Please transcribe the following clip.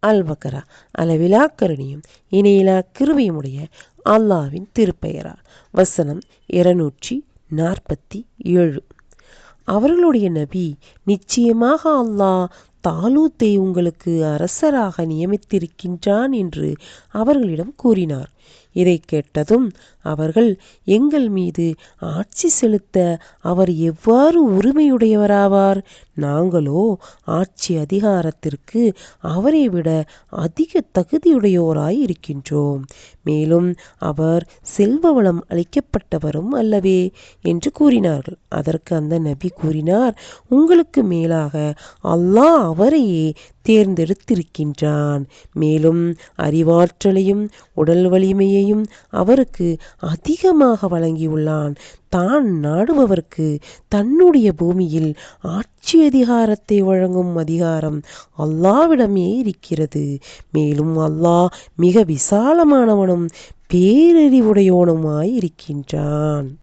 அல்-பக்ரா. அளவிலா கருணையும் இணையிலா கிருபையுமுடைய அல்லாஹ்வின் திருப்பெயரால். வசனம் 247. அவர்களுடைய நபி, நிச்சயமாக அல்லாஹ் தாலூத்தை உங்களுக்கு அரசராக நியமித்திருக்கின்றான் என்று அவர்களிடம் கூறினார். இதைக் கேட்டதும் அவர்கள், எங்கள் மீது ஆட்சி செலுத்த அவர் எவ்வாறு உரிமையுடையவராவார்? நாங்களோ ஆட்சி அதிகாரத்திற்கு அவரை விட அதிக தகுதியுடையோராய் இருக்கின்றோம். மேலும் அவர் செல்வ வளம் அளிக்கப்பட்டவரும் அல்லவே என்று கூறினார்கள். அதற்கு அந்த நபி கூறினார், உங்களுக்கு மேலாக அல்லாஹ் அவரையே தேர்ந்தெடுத்திருக்கின்றான். மேலும் அறிவாற்றலையும் உடல் வலிமையையும் அவருக்கு அதிகமாக வழங்கியுள்ளான். தான் நாடுபவர்க்கு தன்னுடைய பூமியில் ஆட்சி அதிகாரத்தை வழங்கும் அதிகாரம் அல்லாஹ்விடமே இருக்கிறது. மேலும் அல்லாஹ் மிக விசாலமானவனும் பேரறிவுடையோனுமாய் இருக்கின்றான்.